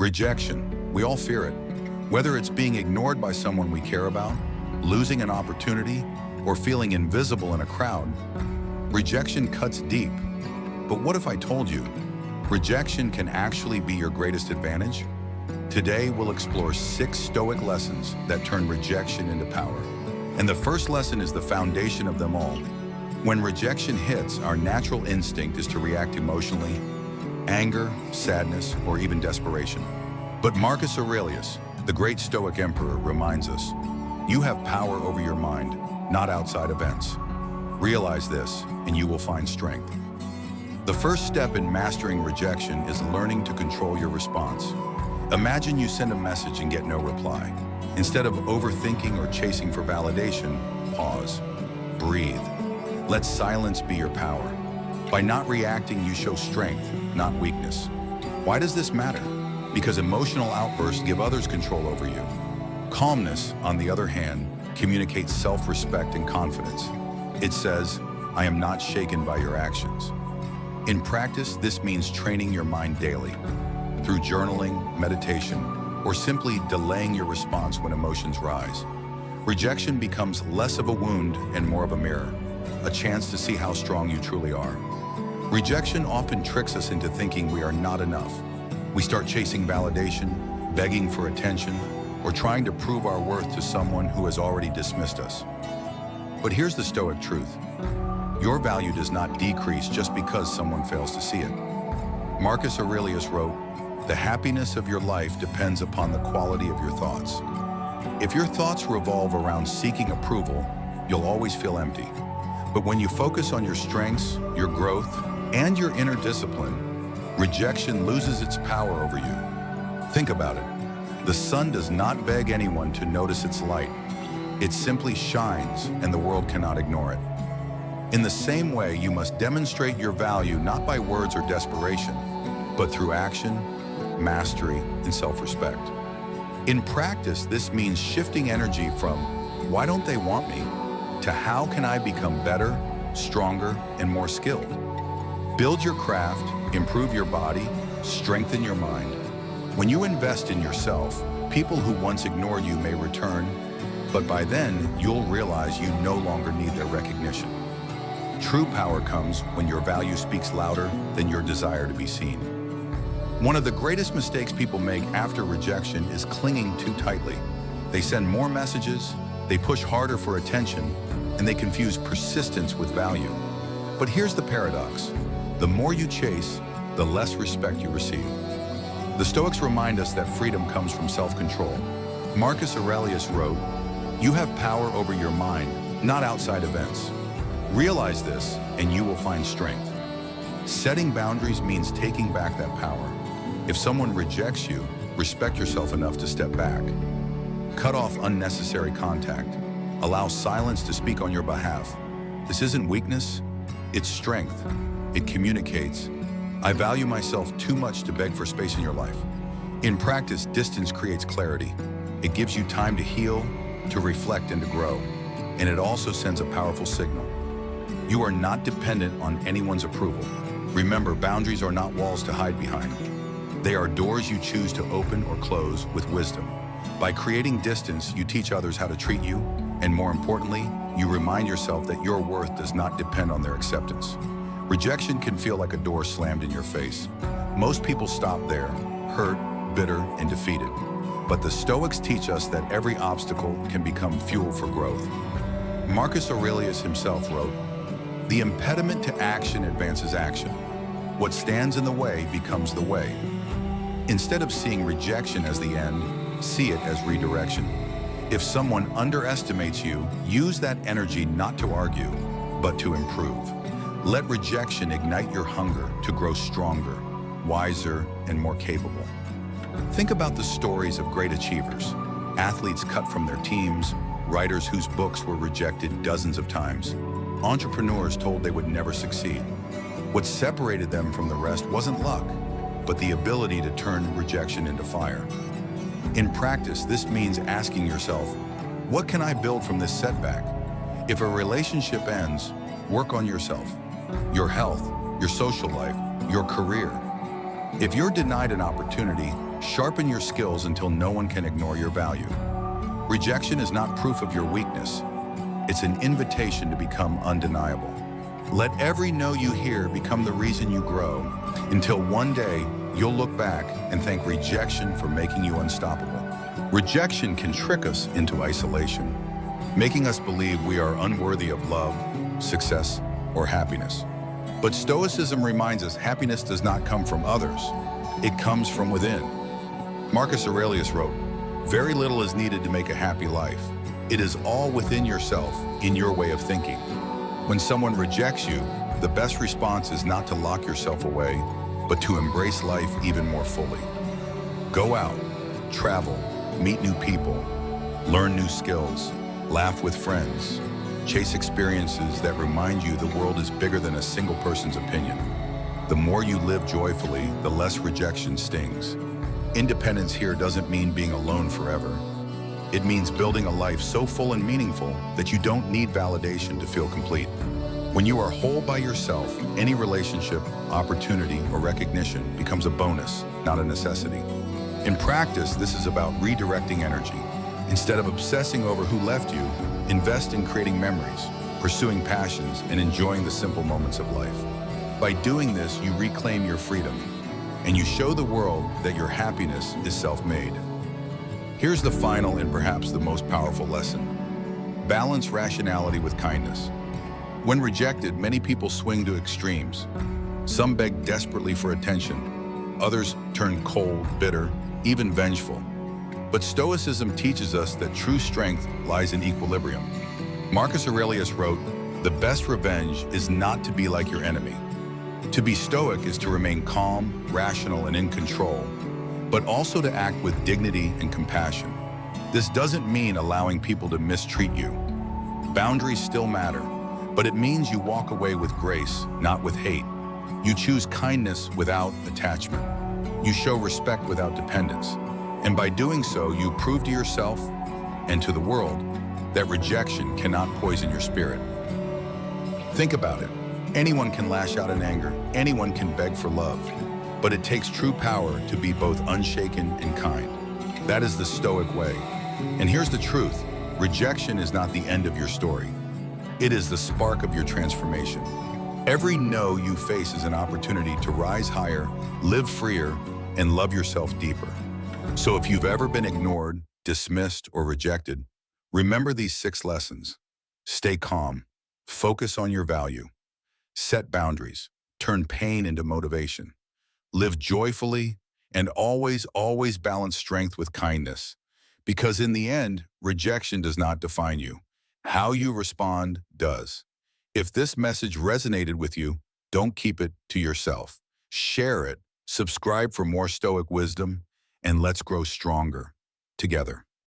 Rejection. We all fear it. Whether it's being ignored by someone we care about, losing an opportunity, or feeling invisible in a crowd, rejection cuts deep. But what if I told you, rejection can actually be your greatest advantage? Today, we'll explore 6 Stoic lessons that turn rejection into power. And the first lesson is the foundation of them all. When rejection hits, our natural instinct is to react emotionally, anger, sadness, or even desperation. But Marcus Aurelius, the great Stoic emperor, reminds us, you have power over your mind, not outside events. Realize this, and you will find strength. The first step in mastering rejection is learning to control your response. Imagine you send a message and get no reply. Instead of overthinking or chasing for validation, pause, breathe. Let silence be your power. By not reacting, you show strength, not weakness. Why does this matter? Because emotional outbursts give others control over you. Calmness, on the other hand, communicates self-respect and confidence. It says, I am not shaken by your actions. In practice, this means training your mind daily, through journaling, meditation, or simply delaying your response when emotions rise. Rejection becomes less of a wound and more of a mirror, a chance to see how strong you truly are. Rejection often tricks us into thinking we are not enough. We start chasing validation, begging for attention, or trying to prove our worth to someone who has already dismissed us. But here's the Stoic truth. Your value does not decrease just because someone fails to see it. Marcus Aurelius wrote, the happiness of your life depends upon the quality of your thoughts. If your thoughts revolve around seeking approval, you'll always feel empty. But when you focus on your strengths, your growth, and your inner discipline, rejection loses its power over you. Think about it. The sun does not beg anyone to notice its light. It simply shines, and the world cannot ignore it. In the same way, you must demonstrate your value not by words or desperation, but through action, mastery, and self-respect. In practice, this means shifting energy from, why don't they want me, to how can I become better, stronger, and more skilled? Build your craft, improve your body, strengthen your mind. When you invest in yourself, people who once ignored you may return, but by then, you'll realize you no longer need their recognition. True power comes when your value speaks louder than your desire to be seen. One of the greatest mistakes people make after rejection is clinging too tightly. They send more messages, they push harder for attention, and they confuse persistence with value. But here's the paradox. The more you chase, the less respect you receive. The Stoics remind us that freedom comes from self-control. Marcus Aurelius wrote, you have power over your mind, not outside events. Realize this, and you will find strength. Setting boundaries means taking back that power. If someone rejects you, respect yourself enough to step back. Cut off unnecessary contact. Allow silence to speak on your behalf. This isn't weakness, it's strength. It communicates, I value myself too much to beg for space in your life. In practice, distance creates clarity. It gives you time to heal, to reflect, and to grow. And it also sends a powerful signal. You are not dependent on anyone's approval. Remember, boundaries are not walls to hide behind. They are doors you choose to open or close with wisdom. By creating distance, you teach others how to treat you, and more importantly, you remind yourself that your worth does not depend on their acceptance. Rejection can feel like a door slammed in your face. Most people stop there, hurt, bitter, and defeated. But the Stoics teach us that every obstacle can become fuel for growth. Marcus Aurelius himself wrote, the impediment to action advances action. What stands in the way becomes the way. Instead of seeing rejection as the end, see it as redirection. If someone underestimates you, use that energy not to argue, but to improve. Let rejection ignite your hunger to grow stronger, wiser, and more capable. Think about the stories of great achievers, athletes cut from their teams, writers whose books were rejected dozens of times, entrepreneurs told they would never succeed. What separated them from the rest wasn't luck, but the ability to turn rejection into fire. In practice, this means asking yourself, what can I build from this setback? If a relationship ends, work on yourself, your health, your social life, your career. If you're denied an opportunity, Sharpen your skills until no one can ignore your value. Rejection is not proof of your weakness. It's an invitation to become undeniable. Let every no you hear become the reason you grow, until one day you'll look back and thank rejection for making you unstoppable. Rejection can trick us into isolation, making us believe we are unworthy of love, success, or happiness. But Stoicism reminds us happiness does not come from others. It comes from within. Marcus Aurelius wrote, "Very little is needed to make a happy life. It is all within yourself, in your way of thinking." When someone rejects you, the best response is not to lock yourself away, but to embrace life even more fully. Go out, travel, meet new people, learn new skills, laugh with friends, chase experiences that remind you the world is bigger than a single person's opinion. The more you live joyfully, the less rejection stings. Independence here doesn't mean being alone forever. It means building a life so full and meaningful that you don't need validation to feel complete. When you are whole by yourself, any relationship, opportunity, or recognition becomes a bonus, not a necessity. In practice, this is about redirecting energy. Instead of obsessing over who left you, invest in creating memories, pursuing passions, and enjoying the simple moments of life. By doing this, you reclaim your freedom, and you show the world that your happiness is self-made. Here's the final and perhaps the most powerful lesson. Balance rationality with kindness. When rejected, many people swing to extremes. Some beg desperately for attention. Others turn cold, bitter, even vengeful. But Stoicism teaches us that true strength lies in equilibrium. Marcus Aurelius wrote, "The best revenge is not to be like your enemy." To be Stoic is to remain calm, rational, and in control, but also to act with dignity and compassion. This doesn't mean allowing people to mistreat you. Boundaries still matter, but it means you walk away with grace, not with hate. You choose kindness without attachment. You show respect without dependence. And by doing so, you prove to yourself and to the world that rejection cannot poison your spirit. Think about it. Anyone can lash out in anger. Anyone can beg for love. But it takes true power to be both unshaken and kind. That is the Stoic way. And here's the truth. Rejection is not the end of your story. It is the spark of your transformation. Every no you face is an opportunity to rise higher, live freer, and love yourself deeper. So if you've ever been ignored, dismissed, or rejected, remember these 6 lessons. Stay calm. Focus on your value. Set boundaries. Turn pain into motivation. Live joyfully, and always balance strength with kindness. Because in the end, rejection does not define you. How you respond does. If this message resonated with you, don't keep it to yourself. Share it, subscribe for more Stoic wisdom, and let's grow stronger together.